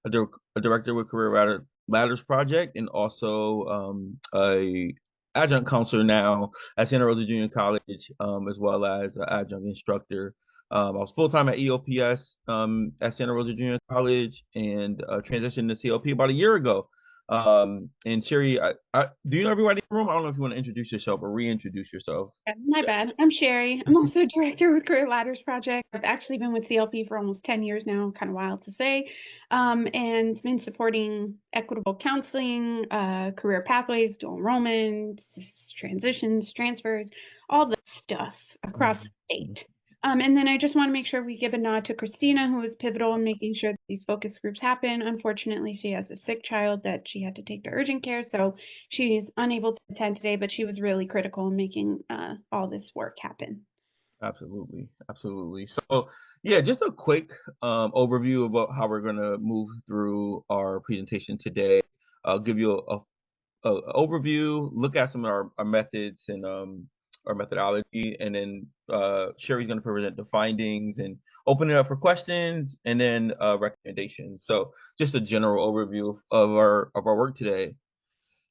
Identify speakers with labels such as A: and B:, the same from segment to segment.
A: a director with Ladders Project, and also a adjunct counselor now at Santa Rosa Junior College, as well as an adjunct instructor. I was full time at EOPS at Santa Rosa Junior College, and transitioned to CLP about a year ago. And Sherry, do you know everybody in the room? I don't know if you want to introduce yourself or reintroduce yourself.
B: Yeah, my bad. I'm Sherry. I'm also director with Career Ladders Project. I've actually been with CLP for almost 10 years now, kind of wild to say, and been supporting equitable counseling, career pathways, dual enrollment, transitions, transfers, all the stuff across the state. And then I just want to make sure we give a nod to Christina, who was pivotal in making sure that these focus groups happen. Unfortunately, she has a sick child that she had to take to urgent care, so she's unable to attend today, but she was really critical in making all this work happen.
A: Absolutely, absolutely. So, yeah, just a quick overview about how we're going to move through our presentation today. I'll give you a overview, look at some of our methods and our methodology, and then Sherry's going to present the findings and open it up for questions, and then recommendations. So, just a general overview of our work today.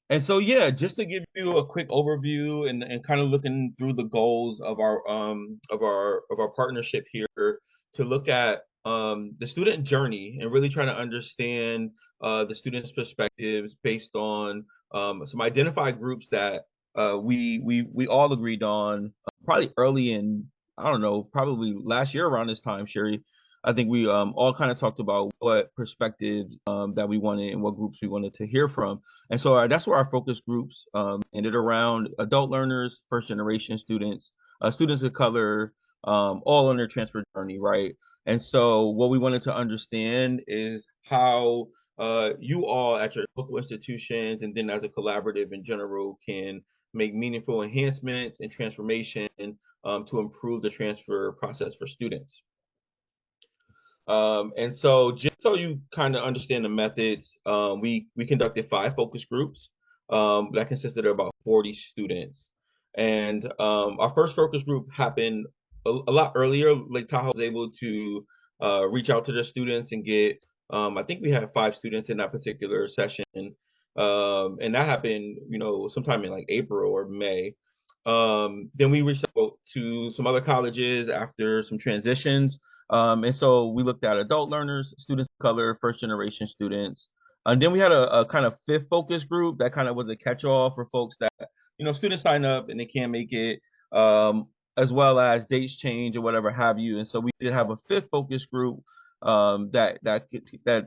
A: And so, yeah, just to give you a quick overview and kind of looking through the goals of our partnership here to look at the student journey and really trying to understand the students' perspectives based on some identified groups that we all agreed on probably early in, I don't know, probably last year around this time, Sherry. I think we all kind of talked about what perspectives that we wanted and what groups we wanted to hear from. And so that's where our focus groups ended around adult learners, first generation students, students of color, all on their transfer journey, right? And so what we wanted to understand is how you all at your local institutions and then as a collaborative in general can make meaningful enhancements and transformation to improve the transfer process for students. And so just so you kind of understand the methods, we conducted 5 focus groups that consisted of about 40 students. And our first focus group happened a lot earlier. Lake Tahoe was able to reach out to their students and get, I think we had 5 students in that particular session. And that happened, sometime in like April or May. Then we reached out to some other colleges after some transitions. And so we looked at adult learners, students of color, first generation students. And then we had a kind of 5th focus group that kind of was a catch-all for folks that, students sign up and they can't make it, as well as dates change or whatever have you. And so we did have a 5th focus group that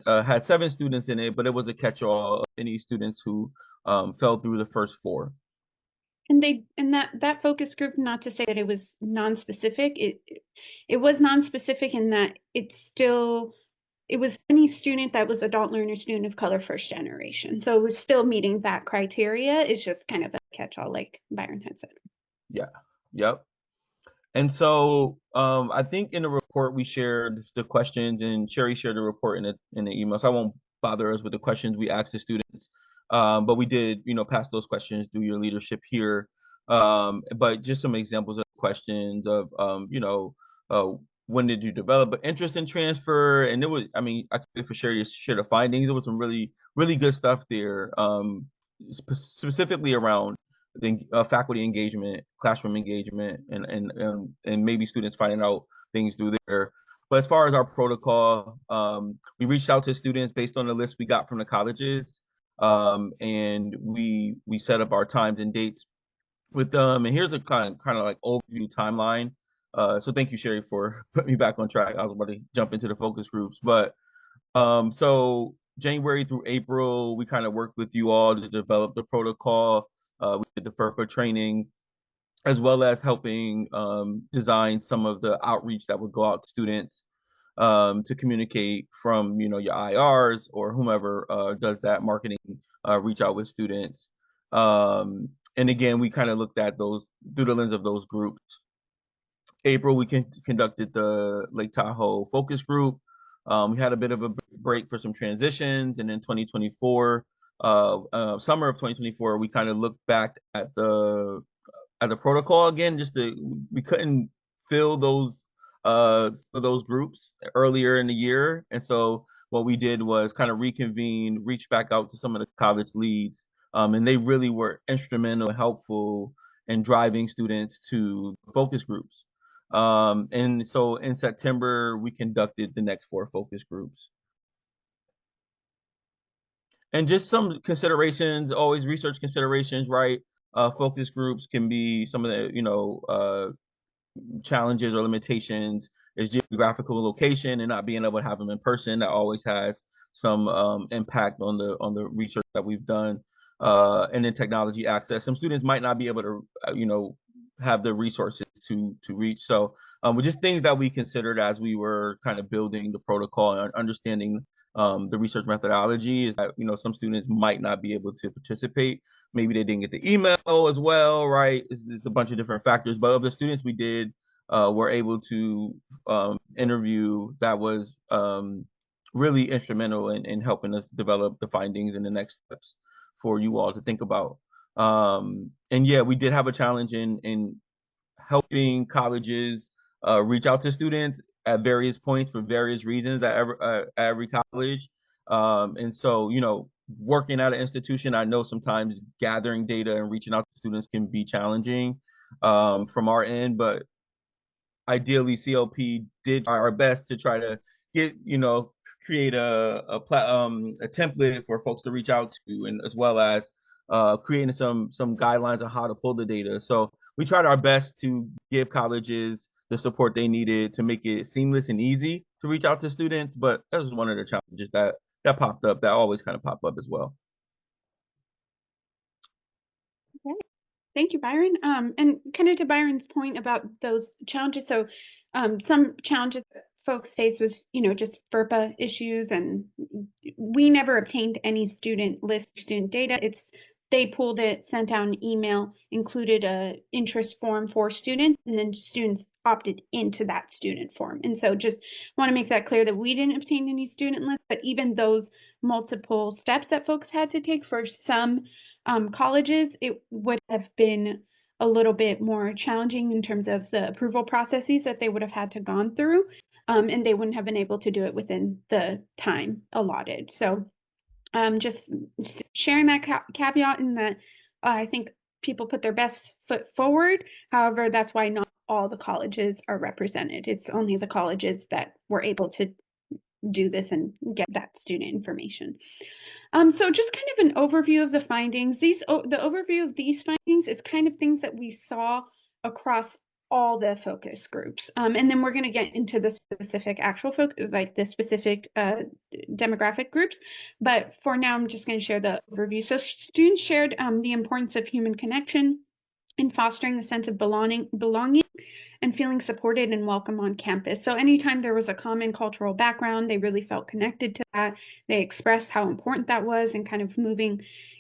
A: had 7 students in it, but it was a catch-all of any students who fell through the first 4.
B: And that focus group, not to say that it was non-specific, it was non-specific in that it was any student that was adult learner, student of color, first generation. So it was still meeting that criteria. It's just kind of a catch-all, like Byron had said.
A: Yeah. Yep. And so I think in the report we shared the questions, and Sherry shared the report in the email. So I won't bother us with the questions we asked the students, but we did, pass those questions through your leadership here. But just some examples of questions of, when did you develop an interest in transfer? And it was, I mean, I could for sure you share the findings. There was some really, really good stuff there, specifically around the faculty engagement, classroom engagement, and maybe students finding out things through there. But as far as our protocol, we reached out to students based on the list we got from the colleges, and we set up our times and dates with them. And here's a kind of like overview timeline. So thank you, Sherry, for putting me back on track. I was about to jump into the focus groups, but so January through April, we kind of worked with you all to develop the protocol. We did the FERPA training, as well as helping design some of the outreach that would go out to students to communicate from, your IRs or whomever does that marketing reach out with students. And again, we kind of looked at those through the lens of those groups. April, we conducted the Lake Tahoe focus group. We had a bit of a break for some transitions, and then 2024, summer of 2024, we kind of looked back at the protocol again. We couldn't fill those groups earlier in the year, and so what we did was kind of reconvene, reach back out to some of the college leads, and they really were instrumental and helpful in driving students to focus groups. And so in September, we conducted the next 4 focus groups. And just some considerations, always research considerations, right? Focus groups can be some of the, challenges or limitations is geographical location and not being able to have them in person. That always has some impact on the research that we've done. And then technology access. Some students might not be able to, have the resources to reach. So, with just things that we considered as we were kind of building the protocol and understanding the research methodology is that some students might not be able to participate. Maybe they didn't get the email as well, right? It's a bunch of different factors. But of the students we did, were able to interview, that was really instrumental in helping us develop the findings and the next steps for you all to think about. And yeah, we did have a challenge in helping colleges reach out to students at various points for various reasons at every college. And so, working at an institution, I know sometimes gathering data and reaching out to students can be challenging from our end, but ideally CLP did our best to try to get, create a template for folks to reach out to, and as well as creating some guidelines on how to pull the data. So we tried our best to give colleges the support they needed to make it seamless and easy to reach out to students, but that was one of the challenges that popped up, that always kind of pop up as well.
B: Okay. Thank you, Byron. And kind of to Byron's point about those challenges. So some challenges that folks face was, just FERPA issues, and we never obtained any student list or student data. They pulled it, sent out an email, included a interest form for students, and then students opted into that student form. And so just want to make that clear that we didn't obtain any student list, but even those multiple steps that folks had to take for some colleges, it would have been a little bit more challenging in terms of the approval processes that they would have had to gone through, and they wouldn't have been able to do it within the time allotted. So just sharing that caveat, in that I think people put their best foot forward. However, that's why not all the colleges are represented. It's only the colleges that were able to do this and get that student information. So just kind of an overview of the findings. The overview of these findings is kind of things that we saw across all the focus groups. And then we're going to get into the specific actual focus, like the specific demographic groups. But for now, I'm just going to share the overview. So students shared the importance of human connection in fostering a sense of belonging and feeling supported and welcome on campus. So anytime there was a common cultural background, they really felt connected to that. They expressed how important that was, and kind of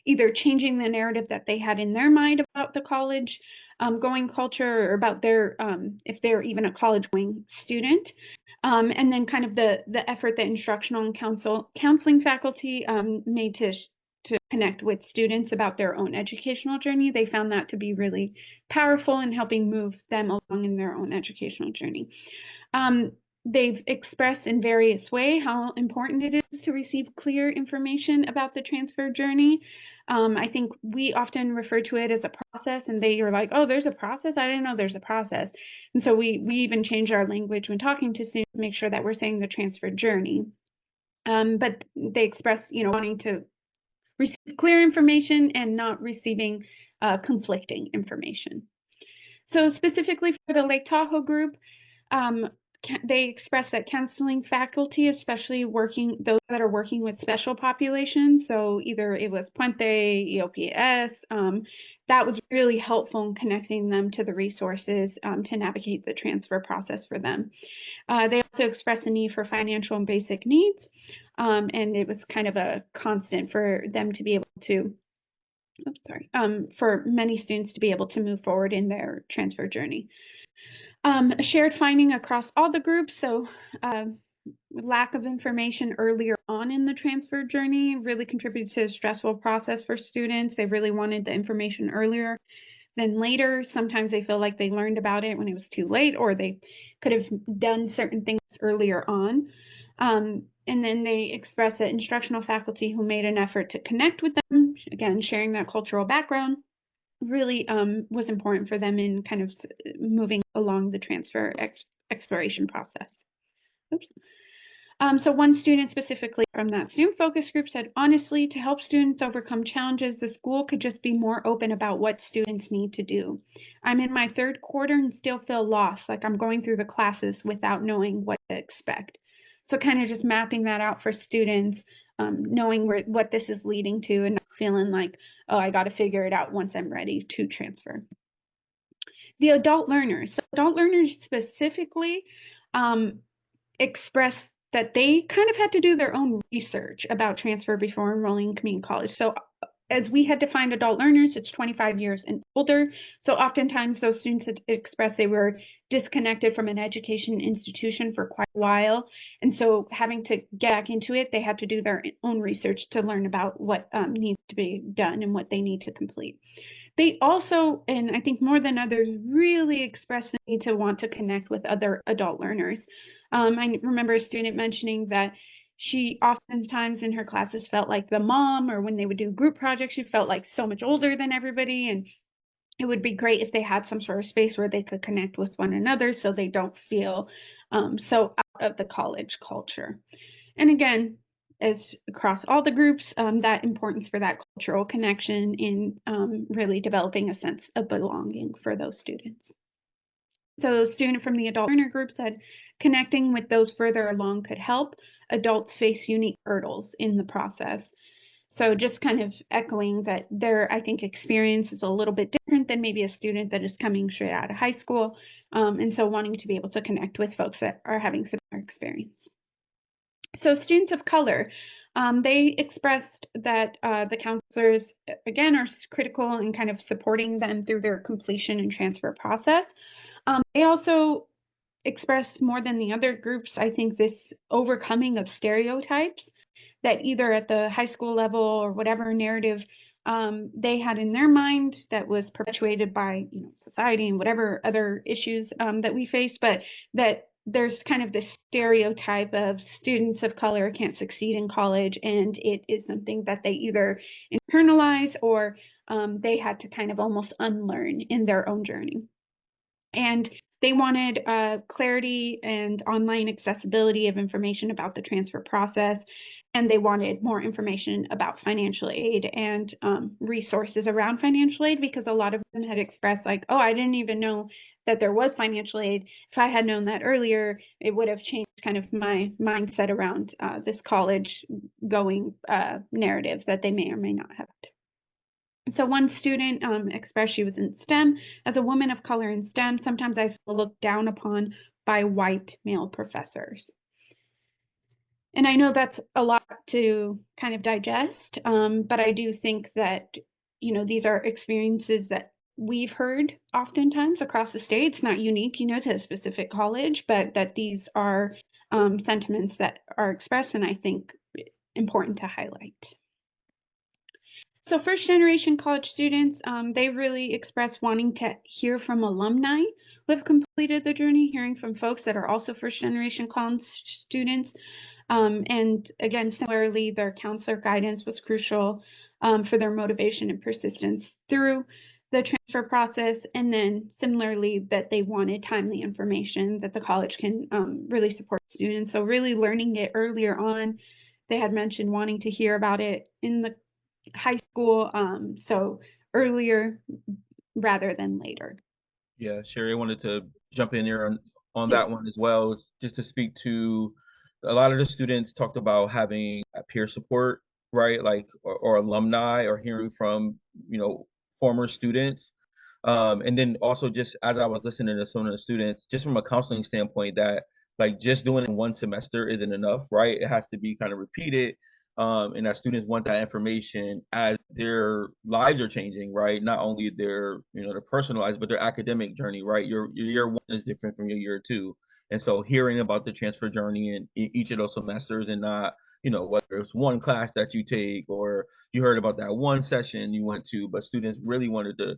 B: either changing the narrative that they had in their mind about the college going culture, or about their, if they're even a college going student. And then kind of the effort that instructional and counseling faculty made to connect with students about their own educational journey. They found that to be really powerful in helping move them along in their own educational journey. They've expressed in various ways how important it is to receive clear information about the transfer journey. I think we often refer to it as a process, and they are like, oh, there's a process? I didn't know there's a process. And so we even change our language when talking to students to make sure that we're saying the transfer journey. But they express, wanting to receive clear information and not receiving conflicting information. So specifically for the Lake Tahoe group, they express that counseling faculty, especially those that are working with special populations, so either it was Puente, EOPS, that was really helpful in connecting them to the resources to navigate the transfer process for them. They also expressed a need for financial and basic needs, and it was kind of a constant for them to be able to, for many students to be able to move forward in their transfer journey. A shared finding across all the groups, so lack of information earlier on in the transfer journey really contributed to a stressful process for students. They really wanted the information earlier than later. Sometimes they feel like they learned about it when it was too late, or they could have done certain things earlier on. And then they express that instructional faculty who made an effort to connect with them, again, sharing that cultural background, really was important for them in kind of moving along the transfer exploration process. Oops. So one student specifically from that student focus group said, honestly, to help students overcome challenges, the school could just be more open about what students need to do. I'm in my third quarter and still feel lost, like I'm going through the classes without knowing what to expect. So kind of just mapping that out for students, knowing what this is leading to and not feeling like, oh, I got to figure it out once I'm ready to transfer. The adult learners. So adult learners specifically expressed that they kind of had to do their own research about transfer before enrolling in community college. So as we had defined adult learners, it's 25 years and older. So oftentimes those students had expressed they were disconnected from an education institution for quite a while. And so having to get back into it, they had to do their own research to learn about what needs to be done and what they need to complete. They also, and I think more than others, really express the need to want to connect with other adult learners. I remember a student mentioning that she oftentimes in her classes felt like the mom, or when they would do group projects, she felt like so much older than everybody. And it would be great if they had some sort of space where they could connect with one another so they don't feel so out of the college culture. And again, as across all the groups, that importance for that cultural connection in really developing a sense of belonging for those students. So a student from the adult learner group said, connecting with those further along could help. Adults face unique hurdles in the process. So just kind of echoing that their, I think, experience is a little bit different than maybe a student that is coming straight out of high school. And so wanting to be able to connect with folks that are having similar experience. So students of color, they expressed that the counselors, again, are critical in kind of supporting them through their completion and transfer process. They also expressed more than the other groups, I think, this overcoming of stereotypes that either at the high school level or whatever narrative they had in their mind that was perpetuated by society and whatever other issues that we face, but that there's kind of this stereotype of students of color can't succeed in college, and it is something that they either internalize or they had to kind of almost unlearn in their own journey. And they wanted clarity and online accessibility of information about the transfer process. And they wanted more information about financial aid and resources around financial aid, because a lot of them had expressed like, oh, I didn't even know that there was financial aid. If I had known that earlier, it would have changed kind of my mindset around this college going narrative that they may or may not have. So one student expressed she was in STEM. As a woman of color in STEM, sometimes I feel looked down upon by white male professors. And I know that's a lot to kind of digest, but I do think that, these are experiences that we've heard oftentimes across the state. It's not unique, to a specific college, but that these are sentiments that are expressed, and I think important to highlight. So first generation college students, they really express wanting to hear from alumni who have completed the journey, hearing from folks that are also first generation college students. And again, similarly, their counselor guidance was crucial for their motivation and persistence through the transfer process. And then similarly, that they wanted timely information that the college can really support students. So really learning it earlier on. They had mentioned wanting to hear about it in the high school, so earlier rather than later.
A: Yeah, Sherry, I wanted to jump in there on
B: Yeah.
A: that one as well, just to speak to a lot of the students talked about having peer support, right? Like, or alumni, or hearing from, former students. And then also, just as I was listening to some of the students, just from a counseling standpoint, that like just doing it in one semester isn't enough, right? It has to be kind of repeated. And that students want that information as their lives are changing, right? Not only their, their personal lives, but their academic journey, right? Your year one is different from your year two. And so hearing about the transfer journey in each of those semesters, and not, whether it's one class that you take or you heard about that one session you went to, but students really wanted to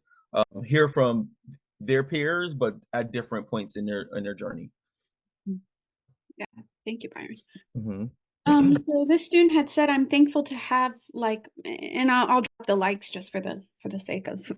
A: hear from their peers, but at different points in their journey.
B: Yeah, thank you, Byron.
A: Mm-hmm.
B: So this student had said, I'm thankful to have like, and I'll drop the likes just for the sake of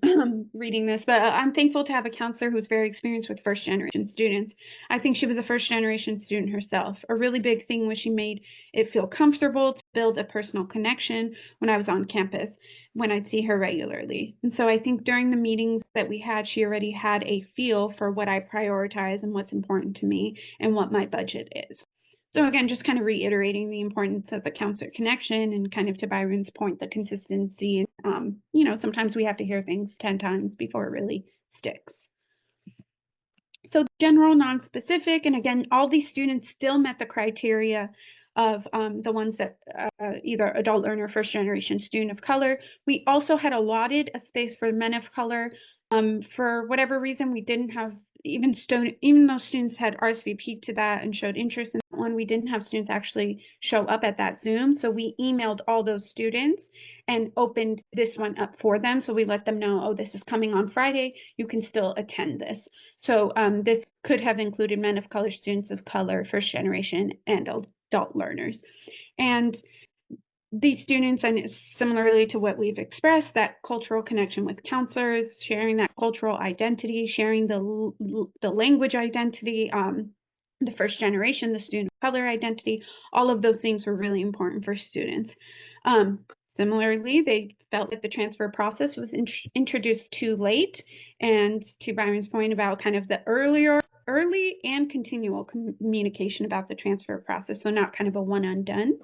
B: reading this, but I'm thankful to have a counselor who's very experienced with first generation students. I think she was a first generation student herself. A really big thing was she made it feel comfortable to build a personal connection when I was on campus, when I'd see her regularly. And so I think during the meetings that we had, she already had a feel for what I prioritize and what's important to me and what my budget is. So again, just kind of reiterating the importance of the counselor connection and kind of to Byron's point, the consistency. Sometimes we have to hear things 10 times before it really sticks. So general, non-specific, and again, all these students still met the criteria of the ones that either adult learner, first generation student of color. We also had allotted a space for men of color. For whatever reason, we didn't have even though students had RSVP'd to that and showed interest in that one, we didn't have students actually show up at that Zoom. So we emailed all those students and opened this one up for them. So we let them know, oh, this is coming on Friday. You can still attend this. So this could have included men of color, students of color, first generation, and adult learners. And these students, and similarly to what we've expressed, that cultural connection with counselors, sharing that cultural identity, sharing the language identity, the first generation, the student of color identity, all of those things were really important for students. Similarly, they felt that the transfer process was introduced too late. And to Byron's point about kind of the early and continual communication about the transfer process, so not kind of a one and done.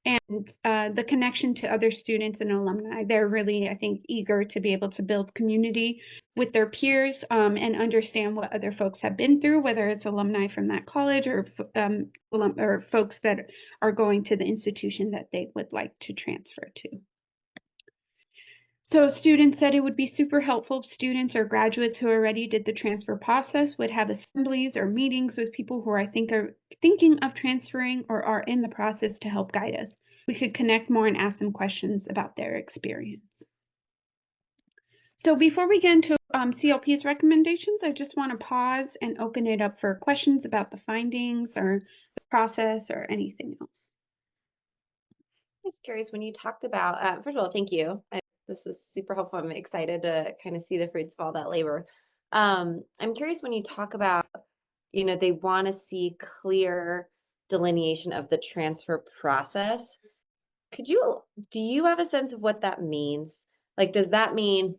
B: And the connection to other students and alumni, they're really, I think, eager to be able to build community with their peers and understand what other folks have been through, whether it's alumni from that college or folks that are going to the institution that they would like to transfer to. So students said it would be super helpful if students or graduates who already did the transfer process would have assemblies or meetings with people who are thinking of transferring or are in the process to help guide us. We could connect more and ask them questions about their experience. So before we get into CLP's recommendations, I just want to pause and open it up for questions about the findings or the process or anything else.
C: I'm just curious when you talked about, first of all, thank you. This was super helpful. I'm excited to kind of see the fruits of all that labor. I'm curious when you talk about, they want to see clear delineation of the transfer process. Do you have a sense of what that means? Like, does that mean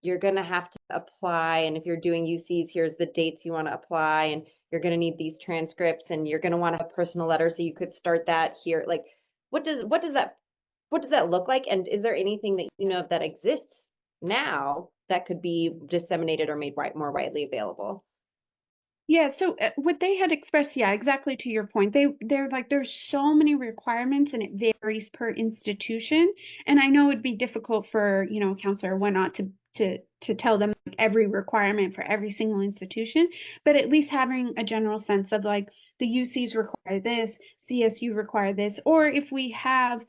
C: you're going to have to apply, and if you're doing UCs, here's the dates you want to apply, and you're going to need these transcripts, and you're going to want to have a personal letter, so you could start that here. Like, what does that look like? And is there anything that you know of that exists now that could be disseminated or made more widely available?
B: Yeah, so what they had expressed, yeah, exactly to your point. They're like there's so many requirements and it varies per institution. And I know it'd be difficult for, a counselor or whatnot to tell them like, every requirement for every single institution, but at least having a general sense of like the UCs require this, CSU require this, or if we have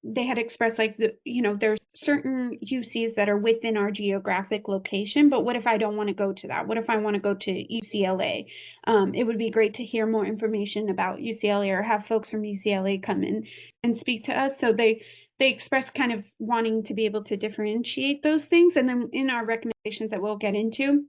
B: they had expressed like there's certain UCs that are within our geographic location, but what if I don't want to go to that? What if I want to go to UCLA? It would be great to hear more information about UCLA or have folks from UCLA come in and speak to us. So they expressed kind of wanting to be able to differentiate those things. And then in our recommendations that we'll get into,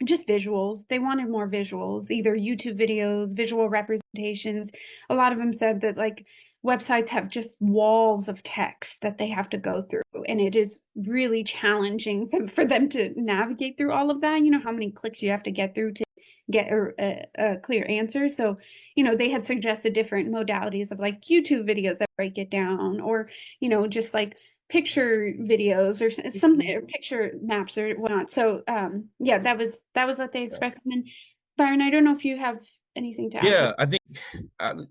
B: just visuals. They wanted more visuals, either YouTube videos, visual representations. A lot of them said that like websites have just walls of text that they have to go through, and it is really challenging for them to navigate through all of that. You know how many clicks you have to get through to get a clear answer. So, they had suggested different modalities of like YouTube videos that break it down, or just like picture videos or something, or picture maps or whatnot. So yeah, that was what they expressed. And then Byron, I don't know if you have anything to add to
A: Yeah, I think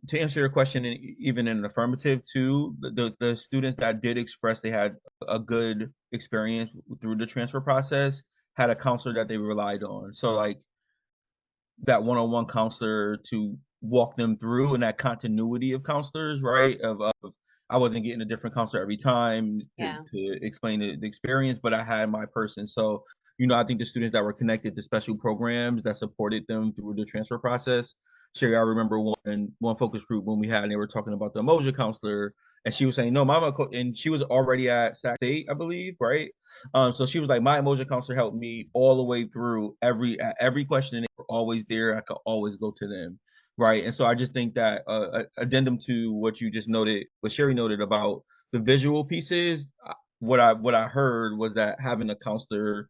A: to answer your question, even in an affirmative too, the students that did express they had a good experience through the transfer process had a counselor that they relied on. So like that one-on-one counselor to walk them through, and that continuity of counselors, right? Of I wasn't getting a different counselor every time
C: Yeah.
A: to explain the experience, but I had my person. So, I think the students that were connected to special programs that supported them through the transfer process. Sherry, I remember one focus group when we had, and they were talking about the emotion counselor, and she was saying, no, and she was already at Sac State, I believe, right? So she was like, my emotion counselor helped me all the way through every question, and they were always there. I could always go to them, right? And so I just think that addendum to what you just noted, what Sherry noted about the visual pieces, what I heard was that having a counselor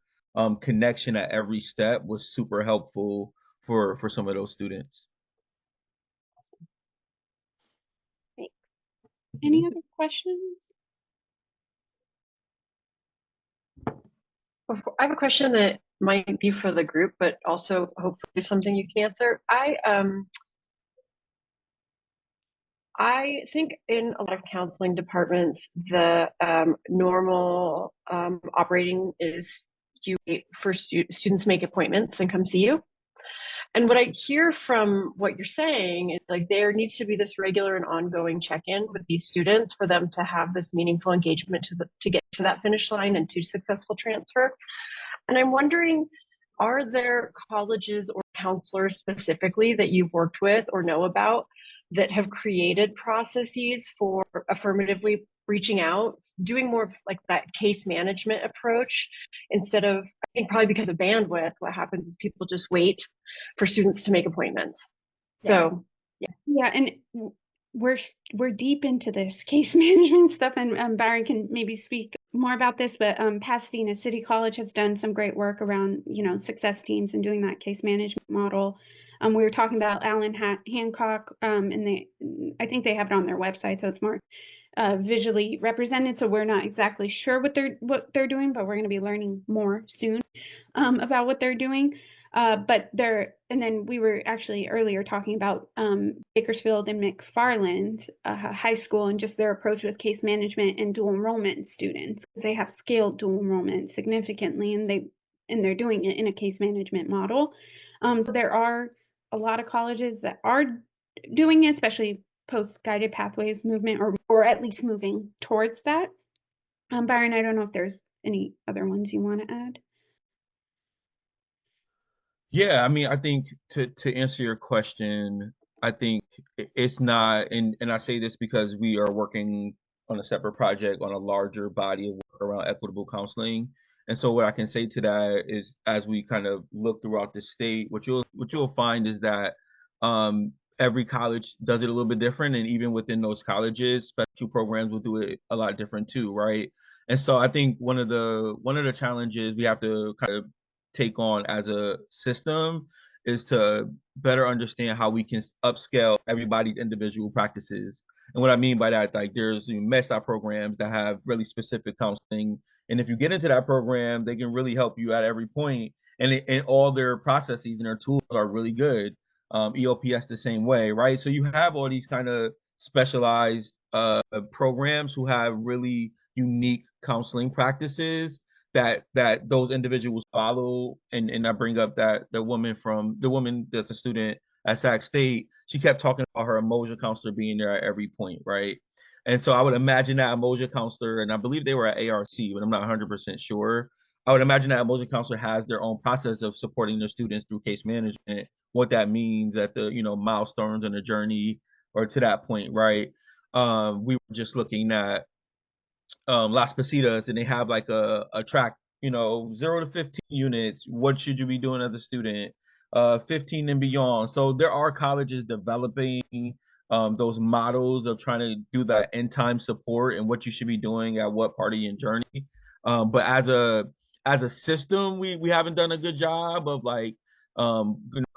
A: connection at every step was super helpful for some of those students.
C: Thanks.
B: Any other questions?
D: I have a question that might be for the group, but also hopefully something you can answer. I think in a lot of counseling departments, the normal operating is you wait for students make appointments and come see you. And what I hear from what you're saying is like there needs to be this regular and ongoing check-in with these students for them to have this meaningful engagement to get to that finish line and to successful transfer. And I'm wondering, are there colleges or counselors specifically that you've worked with or know about that have created processes for affirmatively reaching out, doing more of like that case management approach instead of, I think probably because of bandwidth, what happens is people just wait for students to make appointments. So
B: Yeah, and we're deep into this case management stuff, and Byron can maybe speak more about this, but Pasadena City College has done some great work around, success teams and doing that case management model. We were talking about Allen Hancock, and I think they have it on their website, so it's more visually represented. So we're not exactly sure what they're doing, but we're going to be learning more soon about what they're doing. And then we were actually earlier talking about Bakersfield and McFarland High School and just their approach with case management and dual enrollment students. They have scaled dual enrollment significantly, and they're doing it in a case management model. So there are a lot of colleges that are doing it, especially post-guided pathways movement, or at least moving towards that. Byron, I don't know if there's any other ones you want to add.
A: Yeah, I mean, I think to answer your question, I think it's not, and I say this because we are working on a separate project on a larger body of work around equitable counseling. And so what I can say to that is, as we kind of look throughout the state, what you'll find is that every college does it a little bit different, and even within those colleges, special programs will do it a lot different too, right? And so I think one of the challenges we have to kind of take on as a system is to better understand how we can upscale everybody's individual practices. And what I mean by that, like there's MESA programs that have really specific counseling. And if you get into that program, they can really help you at every point. And all their processes and their tools are really good. EOPS the same way, right? So you have all these kind of specialized programs who have really unique counseling practices that those individuals follow. And I bring up that the woman that's a student at Sac State, she kept talking about her emotion counselor being there at every point, right? And so I would imagine that emotion counselor, and I believe they were at ARC, but I'm not 100% sure. I would imagine that emotion counselor has their own process of supporting their students through case management, what that means at the milestones in the journey or to that point, right? We were just looking at Las Positas, and they have like a track, 0 to 15 units. What should you be doing as a student? 15 and beyond. So there are colleges developing those models of trying to do that end time support and what you should be doing at what part of your journey. But as a system, we haven't done a good job of like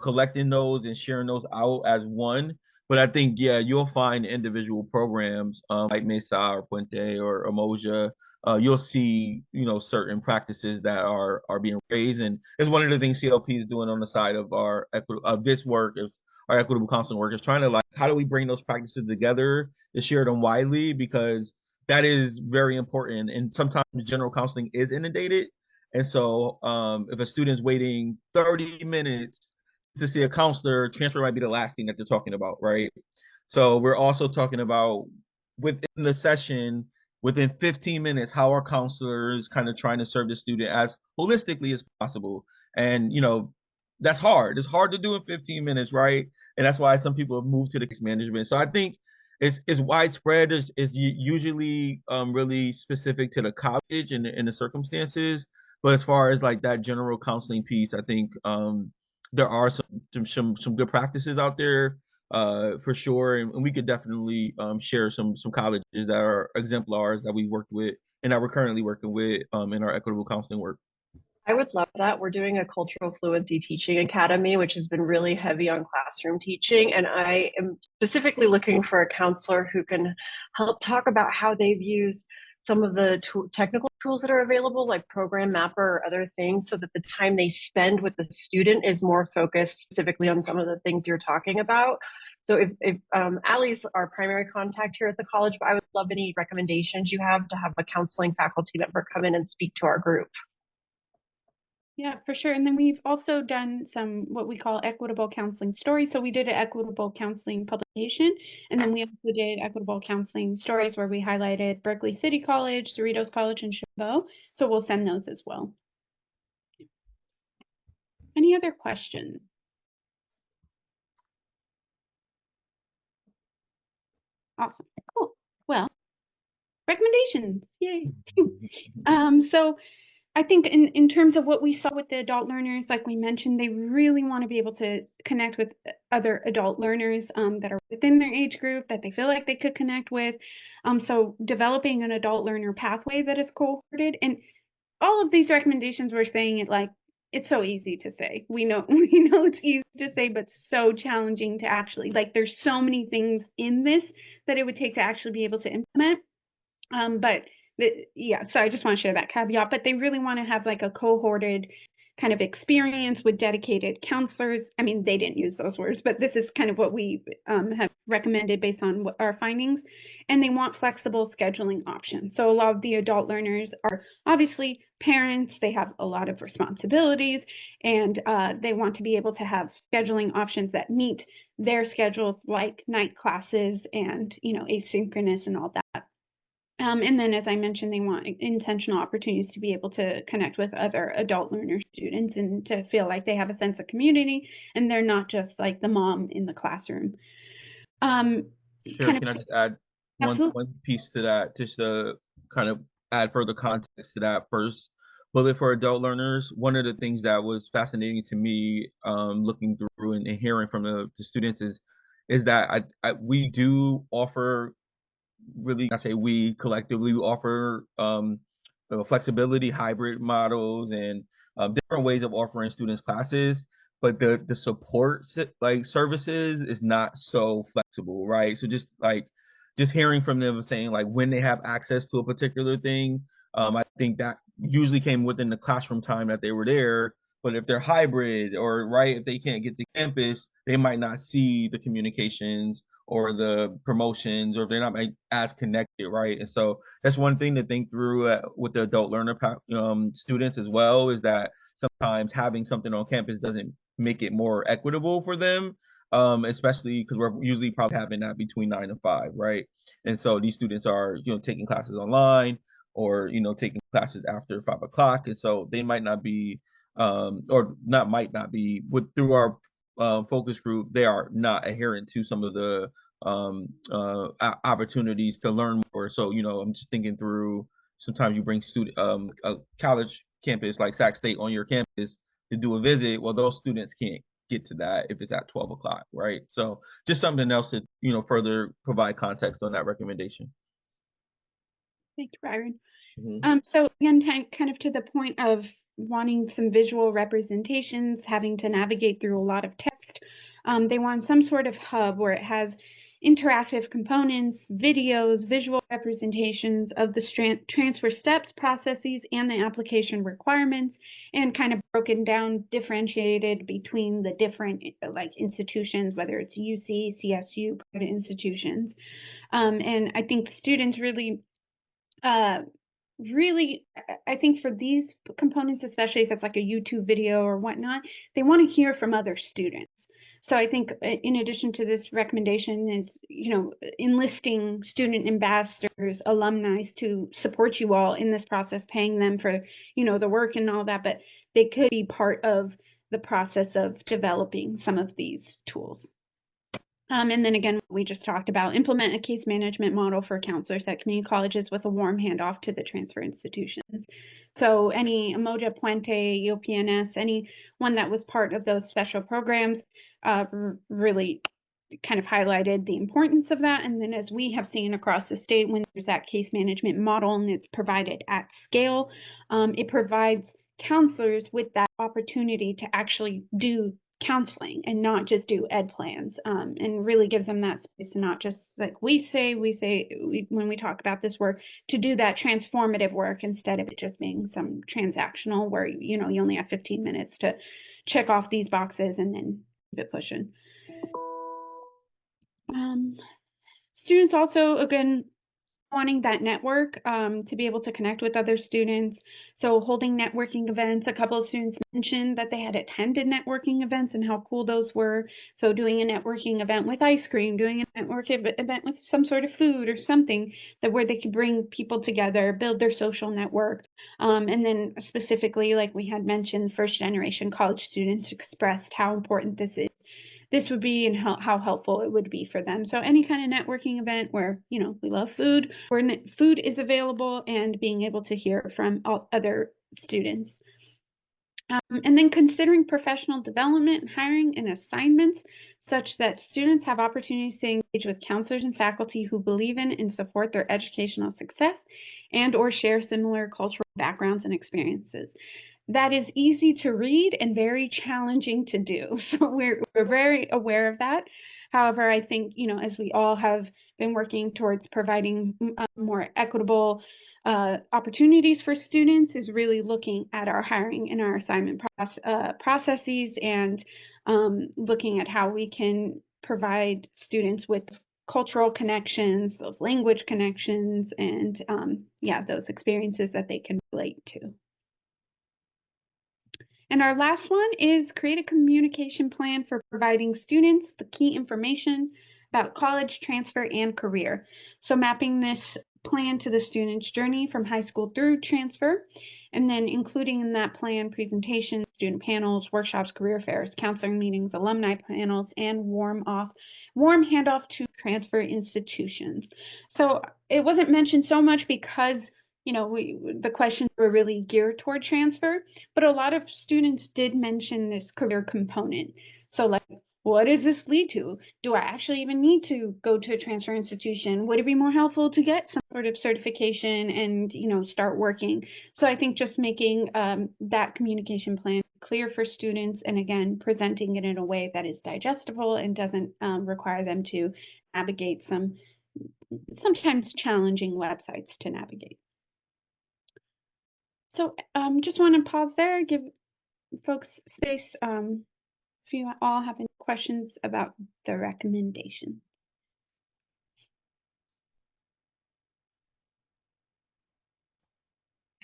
A: collecting those and sharing those out as one. But I think, yeah, you'll find individual programs like Mesa or Puente or Emoja. You'll see, certain practices that are being raised, and it's one of the things CLP is doing on the side of this work is our equitable counseling work is trying to like, how do we bring those practices together to share them widely, because that is very important. And sometimes general counseling is inundated, and so if a student's waiting 30 minutes to see a counselor, transfer might be the last thing that they're talking about, right? So we're also talking about within the session, within 15 minutes, how are counselors kind of trying to serve the student as holistically as possible. And that's hard. It's hard to do in 15 minutes, right? And that's why some people have moved to the case management. So I think it's widespread. Is usually really specific to the college and the circumstances. But as far as like that general counseling piece, I think there are some good practices out there for sure, and we could definitely share some colleges that are exemplars that we worked with and that we're currently working with in our equitable counseling work.
D: I would love that. We're doing a cultural fluency teaching academy, which has been really heavy on classroom teaching. And I am specifically looking for a counselor who can help talk about how they've used some of the technical tools that are available, like Program Mapper or other things, so that the time they spend with the student is more focused specifically on some of the things you're talking about. So if Allie's our primary contact here at the college, but I would love any recommendations you have to have a counseling faculty member come in and speak to our group.
B: Yeah, for sure. And then we've also done some what we call equitable counseling stories. So we did an equitable counseling publication, and then we also did equitable counseling stories where we highlighted Berkeley City College, Cerritos College, and Chabot. So we'll send those as well. Any other questions? Awesome. Cool. Well, recommendations. Yay. So I think in terms of what we saw with the adult learners, like we mentioned, they really want to be able to connect with other adult learners that are within their age group that they feel like they could connect with. So developing an adult learner pathway that is cohorted, and all of these recommendations we're saying it like it's so easy to say. We know it's easy to say, but so challenging to actually, like, there's so many things in this that it would take to actually be able to implement. Yeah, so I just want to share that caveat, but they really want to have like a cohorted kind of experience with dedicated counselors. I mean, they didn't use those words, but this is kind of what we have recommended based on what our findings. And they want flexible scheduling options. So a lot of the adult learners are obviously parents. They have a lot of responsibilities, and they want to be able to have scheduling options that meet their schedules, like night classes and, asynchronous and all that. And then, as I mentioned, they want intentional opportunities to be able to connect with other adult learner students and to feel like they have a sense of community and they're not just like the mom in the classroom.
A: Sure. Can I just add
B: Absolutely.
A: one piece to that, just to kind of add further context to that first bullet for adult learners? One of the things that was fascinating to me, looking through and hearing from the students is that we do offer, really, I say we collectively offer flexibility, hybrid models, and different ways of offering students classes. But the support like services is not so flexible, right? So just hearing from them saying like when they have access to a particular thing, I think that usually came within the classroom time that they were there. But if they're hybrid or right, if they can't get to campus, they might not see the communications or the promotions, or if they're not as connected, right? And so that's one thing to think through with the adult learner students as well, is that sometimes having something on campus doesn't make it more equitable for them, especially because we're usually probably having that between 9 and 5, right? And so these students are, taking classes online or, taking classes after 5 o'clock. And so they might not be, or not might not be, through our focus group, they are not adherent to some of the opportunities to learn more. So, I'm just thinking through, sometimes you bring a college campus like Sac State on your campus to do a visit. Well, those students can't get to that if it's at 12 o'clock, right? So just something else to, further provide context on that recommendation.
B: Thank you, Byron. So again, kind of to the point of wanting some visual representations, having to navigate through a lot of text, they want some sort of hub where it has interactive components, videos, visual representations of the transfer steps, processes, and the application requirements, and kind of broken down, differentiated between the different like institutions, whether it's UC, CSU, private institutions. And I think students really I think for these components, especially if it's like a YouTube video or whatnot, they want to hear from other students. So I think in addition to this recommendation is, enlisting student ambassadors, alumni to support you all in this process, paying them for, the work and all that, but they could be part of the process of developing some of these tools. And then again, we just talked about implement a case management model for counselors at community colleges with a warm handoff to the transfer institutions. So any Umoja Puente, UPNS, any one that was part of those special programs really kind of highlighted the importance of that. And then as we have seen across the state, when there's that case management model and it's provided at scale, it provides counselors with that opportunity to actually do counseling and not just do ed plans, and really gives them that space to not just, like we say when we talk about this work, to do that transformative work instead of it just being some transactional where you only have 15 minutes to check off these boxes and then keep it pushing. Students also, again, wanting that network to be able to connect with other students. So holding networking events, a couple of students mentioned that they had attended networking events and how cool those were. So doing a networking event with ice cream, doing a networking event with some sort of food or something that where they could bring people together, build their social network. And then specifically, like we had mentioned, first generation college students expressed how important this would be and how helpful it would be for them. So any kind of networking event where, we love food, where food is available and being able to hear from other students. And then considering professional development, hiring, and assignments such that students have opportunities to engage with counselors and faculty who believe in and support their educational success and or share similar cultural backgrounds and experiences. That is easy to read and very challenging to do. So we're very aware of that. However, I think, as we all have been working towards providing more equitable opportunities for students, is really looking at our hiring and our assignment processes and looking at how we can provide students with cultural connections, those language connections, and those experiences that they can relate to. And our last one is create a communication plan for providing students the key information about college, transfer, and career. So mapping this plan to the student's journey from high school through transfer, and then including in that plan presentations, student panels, workshops, career fairs, counseling meetings, alumni panels, and warm handoff to transfer institutions. So it wasn't mentioned so much because the questions were really geared toward transfer, but a lot of students did mention this career component. So like, what does this lead to? Do I actually even need to go to a transfer institution? Would it be more helpful to get some sort of certification and, start working? So I think just making that communication plan clear for students, and again, presenting it in a way that is digestible and doesn't require them to navigate sometimes challenging websites to navigate. So just want to pause there, give folks space if you all have any questions about the recommendation.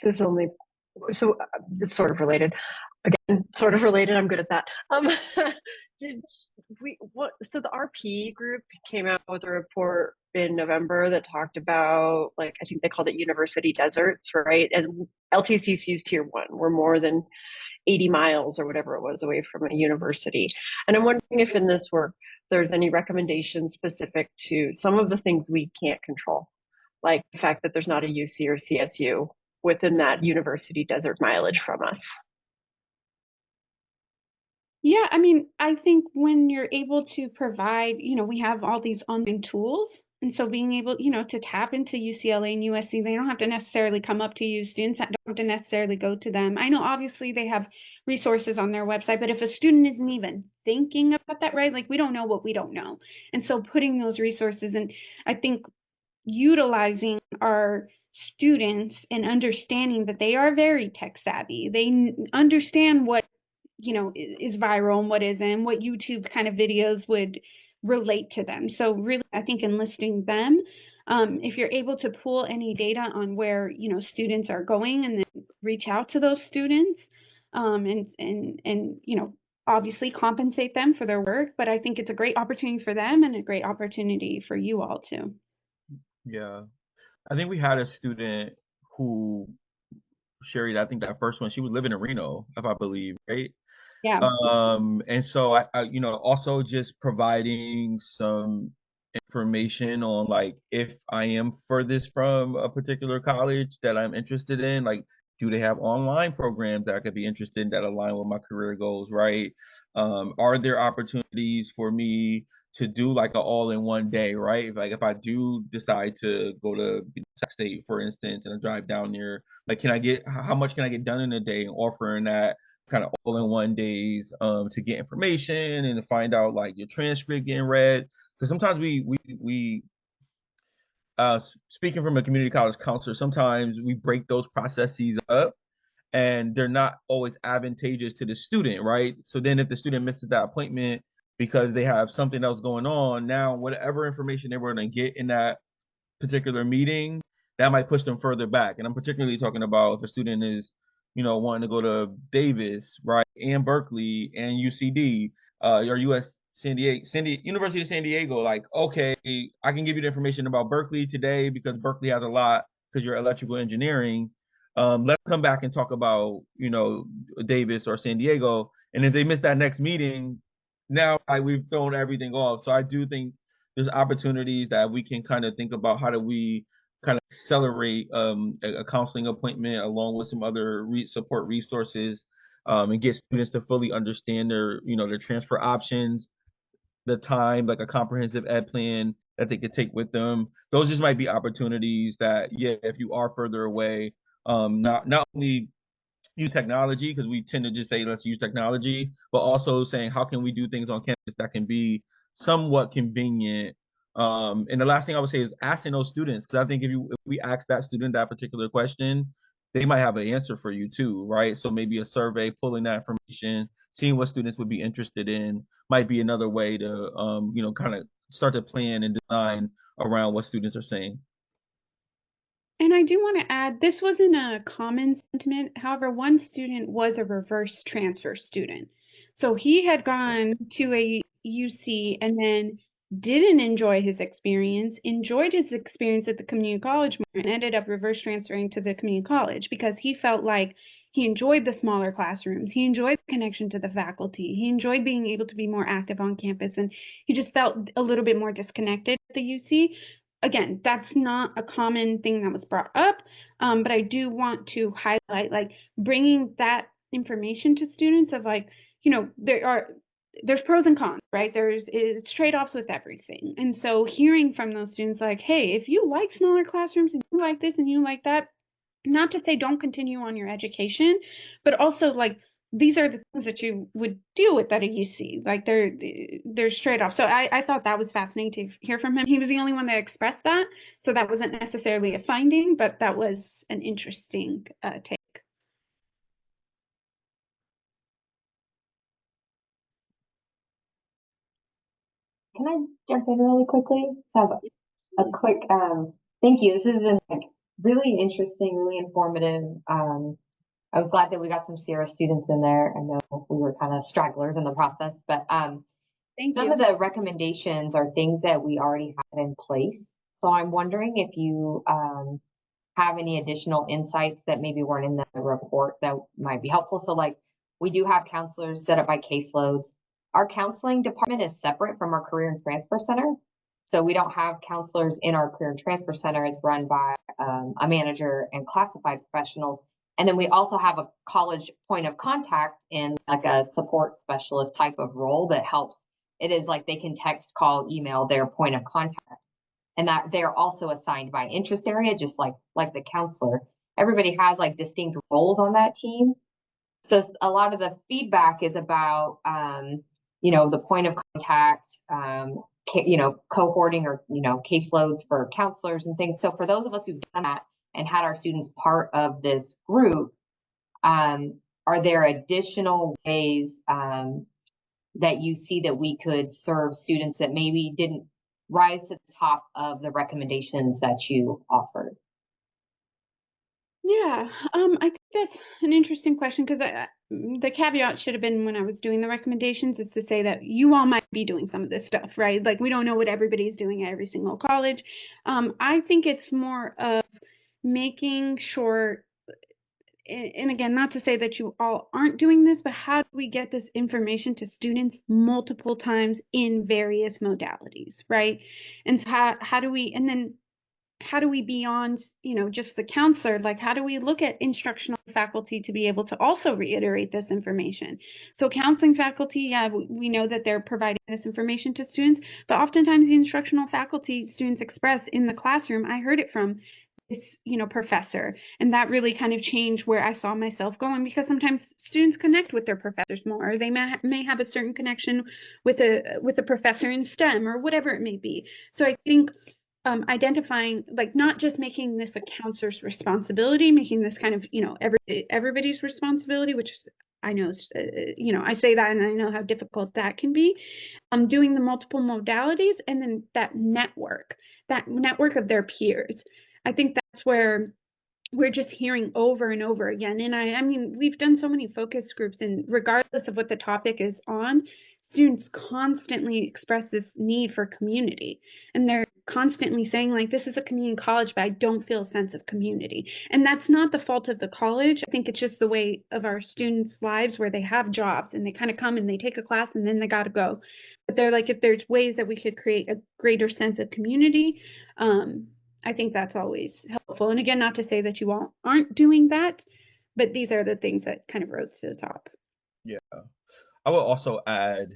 D: This is only, so it's sort of related. Again, sort of related, I'm good at that. So the RP group came out with a report in November that talked about, I think they called it university deserts, right? And LTCC's tier 1 were more than 80 miles or whatever it was away from a university. And I'm wondering if in this work, there's any recommendations specific to some of the things we can't control, like the fact that there's not a UC or CSU within that university desert mileage from us.
B: Yeah, I mean, I think when you're able to provide, we have all these online tools. And so being able, to tap into UCLA and USC, they don't have to necessarily come up to you. Students don't have to necessarily go to them. I know obviously they have resources on their website, but if a student isn't even thinking about that, right? Like we don't know what we don't know. And so putting those resources, and I think utilizing our students and understanding that they are very tech savvy. They understand what is viral and what isn't, what YouTube kind of videos would relate to them. So really, I think enlisting them, if you're able to pull any data on where, students are going, and then reach out to those students, and obviously compensate them for their work. But I think it's a great opportunity for them and a great opportunity for you all too.
A: Yeah. I think we had a student who, Sherry, I think that first one, she was living in Reno, if I believe, right?
B: Yeah.
A: And so you know, also just providing some information on like if I am furthest from a particular college that I'm interested in, like do they have online programs that I could be interested in that align with my career goals, right? Are there opportunities for me to do like an all-in-one day, right? Like if I do decide to go to Sac State, for instance, and I drive down there, like can I get how much can I get done in a day, and offering that kind of all-in-one days to get information and to find out like your transcript getting read, because sometimes we speaking from a community college counselor, sometimes we break those processes up and they're not always advantageous to the student, right? So then if the student misses that appointment because they have something else going on, now whatever information they were going to get in that particular meeting, that might push them further back. And I'm particularly talking about if a student is, you know, wanting to go to Davis, right, and Berkeley and UCD, or US University of San Diego. Like, okay, I can give you the information about Berkeley today because Berkeley has a lot because you're electrical engineering. Let's come back and talk about, you know, Davis or San Diego. And if they miss that next meeting, now we've thrown everything off. So I do think there's opportunities that we can kind of think about how do we kind of accelerate a counseling appointment along with some other support resources, and get students to fully understand their, you know, their transfer options, the time, like a comprehensive ed plan that they could take with them. Those just might be opportunities that, yeah, if you are further away, not only use technology, because we tend to just say let's use technology, but also saying how can we do things on campus that can be somewhat convenient. And the last thing I would say is asking those students, because I think if we ask that student that particular question, they might have an answer for you too, right? So maybe a survey, pulling that information, seeing what students would be interested in, might be another way to you know, kind of start to plan and design around what students are saying.
B: And I do want to add, this wasn't a common sentiment. However, one student was a reverse transfer student. So he had gone to a UC and then didn't enjoy his experience, enjoyed his experience at the community college more, and ended up reverse transferring to the community college because he felt like he enjoyed the smaller classrooms. He enjoyed the connection to the faculty. He enjoyed being able to be more active on campus. And he just felt a little bit more disconnected at the UC. Again, that's not a common thing that was brought up, but I do want to highlight like bringing that information to students of like, you know, there's pros and cons, right? It's trade-offs with everything. And so hearing from those students like, hey, if you like smaller classrooms and you like this and you like that, not to say don't continue on your education, but also like these are the things that you would deal with at a UC. Like there's trade-offs. So I thought that was fascinating to hear from him. He was the only one that expressed that. So that wasn't necessarily a finding, but that was an interesting take.
E: Can I jump in really quickly? So a quick thank you. This has been like really interesting, really informative. I was glad that we got some Sierra students in there. I know we were kind of stragglers in the process, but some of the recommendations are things that we already have in place. So I'm wondering if you have any additional insights that maybe weren't in the report that might be helpful. So like we do have counselors set up by caseloads. Our counseling department is separate from our career and transfer center. So we don't have counselors in our career and transfer center. It's run by a manager and classified professionals. And then we also have a college point of contact in like a support specialist type of role that helps. It is like they can text, call, email their point of contact. And that they're also assigned by interest area, just like the counselor. Everybody has like distinct roles on that team. So a lot of the feedback is about, you know, the point of contact, you know, cohorting or, you know, caseloads for counselors and things. So for those of us who've done that and had our students part of this group, are there additional ways that you see that we could serve students that maybe didn't rise to the top of the recommendations that you offered?
B: Yeah, I think that's an interesting question because the caveat should have been when I was doing the recommendations is to say that you all might be doing some of this stuff, right? Like we don't know what everybody's doing at every single college. I think it's more of making sure and again, not to say that you all aren't doing this, but how do we get this information to students multiple times in various modalities, right? And so how do we, and then how do we beyond, just the counselor, like how do we look at instructional faculty to be able to also reiterate this information? So counseling faculty, yeah, we know that they're providing this information to students, but oftentimes the instructional faculty students express in the classroom, I heard it from this, professor, and that really kind of changed where I saw myself going, because sometimes students connect with their professors more, or they may have a certain connection with a professor in STEM or whatever it may be. So I think identifying, like, not just making this a counselor's responsibility, making this kind of, everybody's responsibility, which is, I know, I say that and I know how difficult that can be. Doing the multiple modalities, and then that network of their peers. I think that's where we're just hearing over and over again. And I mean, we've done so many focus groups, and regardless of what the topic is on, students constantly express this need for community. And they're constantly saying, like, this is a community college, but I don't feel a sense of community. And that's not the fault of the college. I think it's just the way of our students' lives, where they have jobs and they kind of come and they take a class and then they got to go. But they're like, if there's ways that we could create a greater sense of community, I think that's always helpful. And again, not to say that you all aren't doing that, but these are the things that kind of rose to the top.
A: Yeah. I will also add,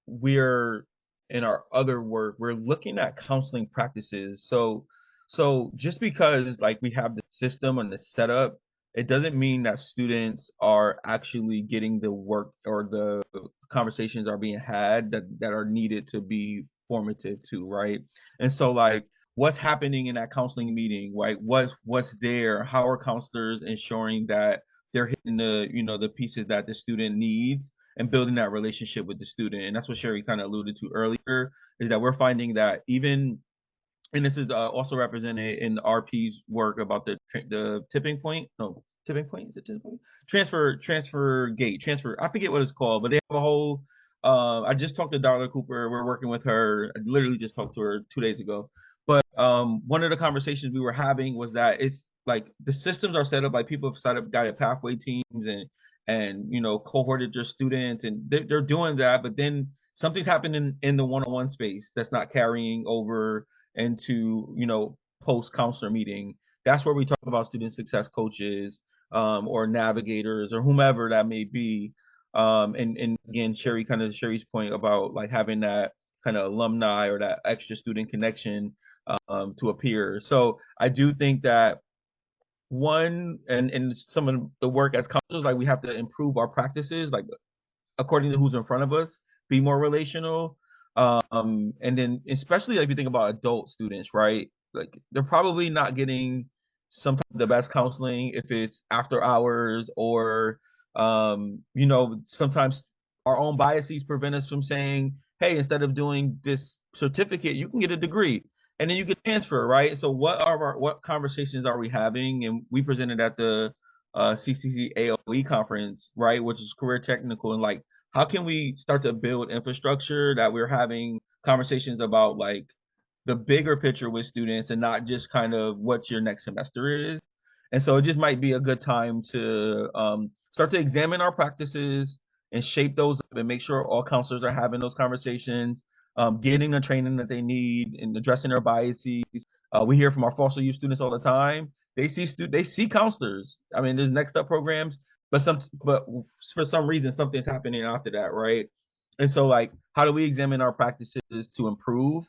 A: we're in our other work, we're looking at counseling practices. So just because like we have the system and the setup, it doesn't mean that students are actually getting the work or the conversations are being had that are needed to be formative too, right? And so like what's happening in that counseling meeting, right? What's there? How are counselors ensuring that they're hitting the pieces that the student needs and building that relationship with the student? And that's what Sherry kind of alluded to earlier, is that we're finding that even, and this is also represented in RP's work about the tipping point. No, tipping point? Is it tipping point? Transfer gate, transfer. I forget what it's called, but they have a whole. I just talked to Darla Cooper. We're working with her. I literally just talked to her 2 days ago. But one of the conversations we were having was that it's like the systems are set up, like people have set up guided pathway teams and cohorted their students, and they're doing that. But then something's happening in the one-on-one space that's not carrying over into post counselor meeting. That's where we talk about student success coaches, or navigators, or whomever that may be. And again, Sherry's point about like having that kind of alumni or that extra student connection to a peer. So I do think that one, and some of the work as counselors, like we have to improve our practices, like according to who's in front of us, be more relational. And then especially like if you think about adult students, right? Like they're probably not getting sometimes the best counseling if it's after hours, or sometimes our own biases prevent us from saying, hey, instead of doing this certificate, you can get a degree and then you can transfer, right? So what conversations are we having? And we presented at the CCC AOE conference, right, which is career technical, and like how can we start to build infrastructure that we're having conversations about like the bigger picture with students and not just kind of what your next semester is. And so it just might be a good time to start to examine our practices and shape those up and make sure all counselors are having those conversations, getting the training that they need and addressing their biases. We hear from our foster youth students all the time. They see counselors. I mean, there's next up programs, but for some reason something's happening after that, right? And so like, how do we examine our practices to improve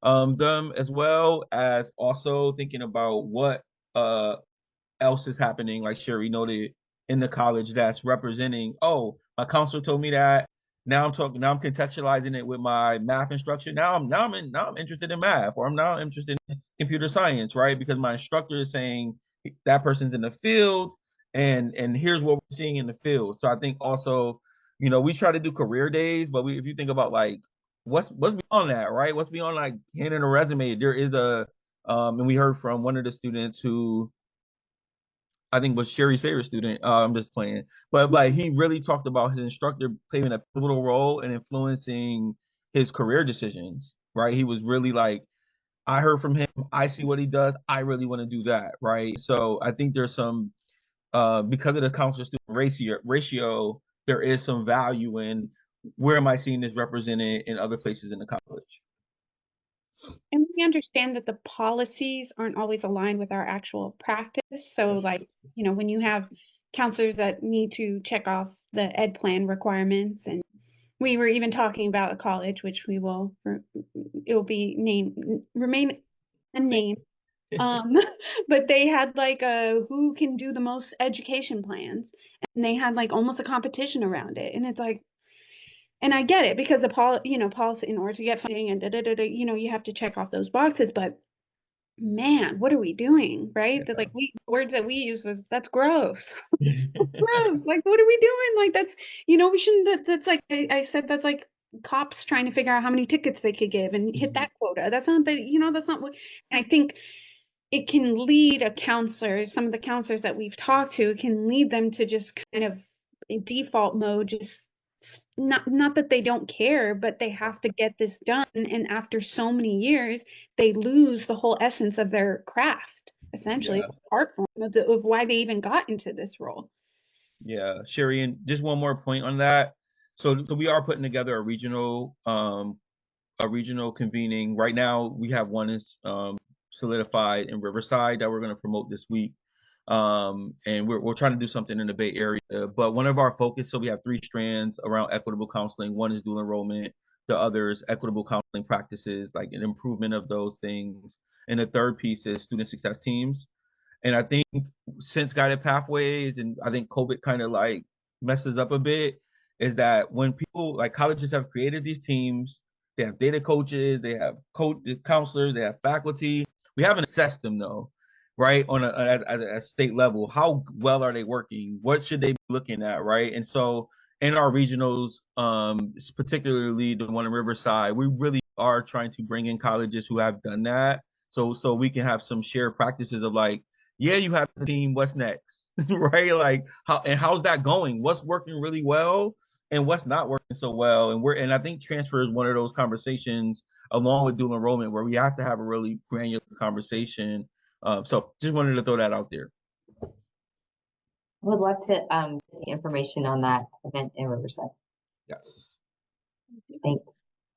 A: them, as well as also thinking about what else is happening, like Sherry noted, in the college that's representing, oh, my counselor told me that. Now I'm contextualizing it with my math instruction. Now I'm interested in math, or I'm now interested in computer science, right? Because my instructor is saying that person's in the field, and here's what we're seeing in the field. So I think also, we try to do career days, but if you think about like what's beyond that, right? What's beyond like handing a resume? There is and we heard from one of the students who I think was Sherry's favorite student. I'm just playing, but like he really talked about his instructor playing a pivotal role in influencing his career decisions. Right? He was really like I heard from him, I see what he does, I really want to do that, right? So I think there's some because of the counselor student ratio, there is some value in where am I seeing this represented in other places in the college.
B: And we understand that the policies aren't always aligned with our actual practice. So like, you know, when you have counselors that need to check off the ed plan requirements, and we were even talking about a college, which we will, it will be remain unnamed. But they had like a who can do the most education plans, and they had like almost a competition around it. And it's like, and I get it because the policy, in order to get funding and you know, you have to check off those boxes. But man, what are we doing, right? That like the words that we use was that's gross. Gross. Like, what are we doing? Like, that's, you know, we shouldn't, that's like, I said, that's like cops trying to figure out how many tickets they could give and hit that quota. That's not the, you know, that's not what, and I think it can lead a counselor, some of the counselors that we've talked to, it can lead them to just kind of in default mode, just not that they don't care, but they have to get this done. And after so many years, they lose the whole essence of their craft, essentially, art form of why they even got into this role.
A: Yeah, Sherry, and just one more point on that. So we are putting together a regional convening. Right now, we have one is solidified in Riverside that we're going to promote this week. And we're trying to do something in the Bay Area. But one of our focus, so we have 3 strands around equitable counseling. One is dual enrollment. The other is equitable counseling practices, like an improvement of those things. And the third piece is student success teams. And I think since guided pathways, and I think COVID kind of like messes up a bit, is that when people like colleges have created these teams, they have data coaches, they have counselors, they have faculty. We haven't assessed them though, right? On a state level, how well are they working? What should they be looking at, right? And so in our regionals, particularly the one in Riverside, we really are trying to bring in colleges who have done that, so we can have some shared practices of like, yeah, you have the team, what's next? Right? Like how's that going? What's working really well and what's not working so well? And I think transfer is one of those conversations along with dual enrollment where we have to have a really granular conversation. So just wanted to throw that out there.
E: Would love to get the information on that event in Riverside.
A: Yes.
E: Thanks.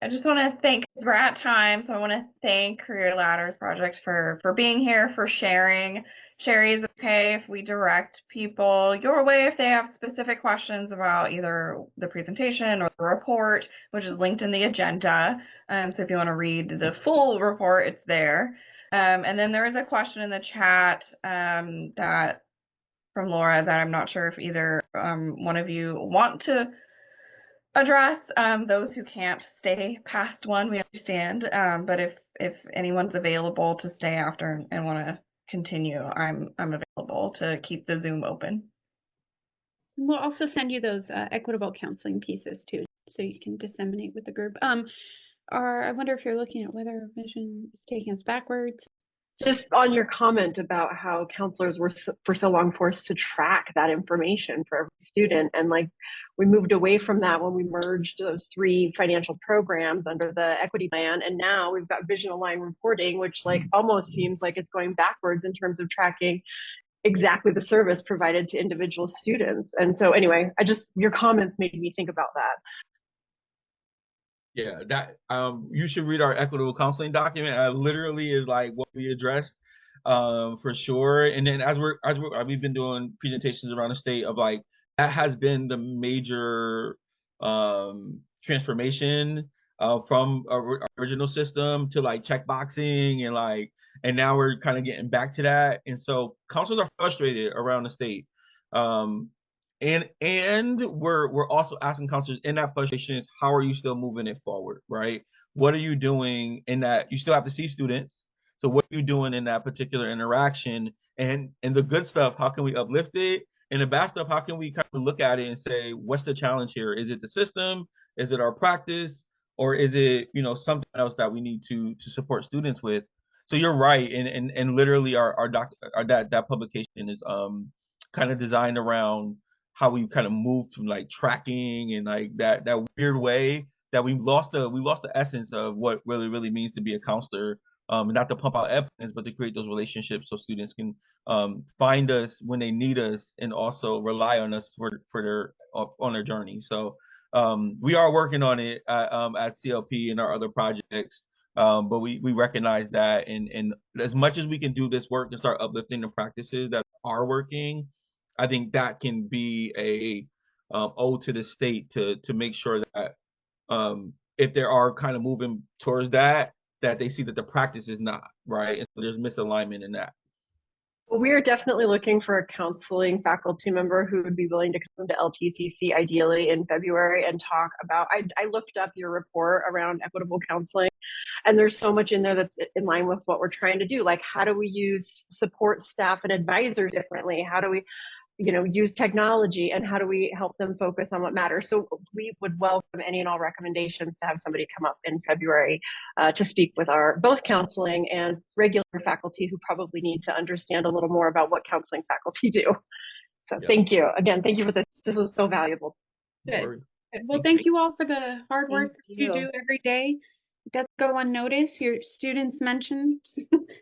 F: I just want to thank, because we're at time, so I want to thank Career Ladders Project for being here, for sharing. Sherry, is it okay if we direct people your way if they have specific questions about either the presentation or the report, which is linked in the agenda. So if you want to read the full report, it's there. And then there is a question in the chat that from Laura that I'm not sure if either one of you want to address. Those who can't stay past one, we understand. But if anyone's available to stay after and want to continue, I'm available to keep the Zoom open.
B: We'll also send you those equitable counseling pieces too, so you can disseminate with the group. I wonder if you're looking at whether vision is taking us backwards.
D: Just on your comment about how counselors were for so long forced to track that information for every student, and like we moved away from that when we merged those 3 financial programs under the equity plan, and now we've got vision aligned reporting, which like almost seems like it's going backwards in terms of tracking exactly the service provided to individual students. And so anyway, your comments made me think about that.
A: Yeah, that you should read our equitable counseling document. Literally is like what we addressed for sure. And then as we've been doing presentations around the state of like that has been the major transformation from our original system to like checkboxing and now we're kind of getting back to that. And so counselors are frustrated around the state. And we're also asking counselors in that frustration, how are you still moving it forward, right? What are you doing in that? You still have to see students. So what are you doing in that particular interaction? And the good stuff, how can we uplift it? And the bad stuff, how can we kind of look at it and say, what's the challenge here? Is it the system? Is it our practice? Or is it, something else that we need to support students with? So you're right. And literally that publication is kind of designed around how we kind of moved from like tracking and like that weird way that we lost the essence of what really means to be a counselor not to pump out evidence, but to create those relationships so students can find us when they need us and also rely on us for their on their journey. So we are working on it at CLP and our other projects. But we recognize that, and as much as we can do this work and start uplifting the practices that are working, I think that can be a ode to the state to make sure that if they are kind of moving towards that they see that the practice is not right, and so there's misalignment in that.
D: Well, we are definitely looking for a counseling faculty member who would be willing to come to LTCC ideally in February and talk about. I looked up your report around equitable counseling, and there's so much in there that's in line with what we're trying to do. Like, how do we use support staff and advisors differently? How do we, use technology, and how do we help them focus on what matters? So we would welcome any and all recommendations to have somebody come up in February to speak with our both counseling and regular faculty who probably need to understand a little more about what counseling faculty do. So Thank you. Again, thank you for this. This was so valuable.
B: Good. Well, thank you all for the hard work that you do every day. It doesn't go unnoticed. Your students mentioned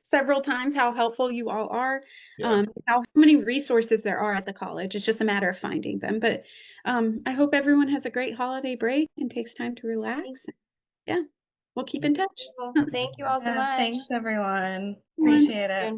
B: several times how helpful you all are, how many resources there are at the college. It's just a matter of finding them. But I hope everyone has a great holiday break and takes time to relax. Yeah, we'll keep in touch.
C: Thank you all so much.
F: Thanks, everyone. Appreciate it.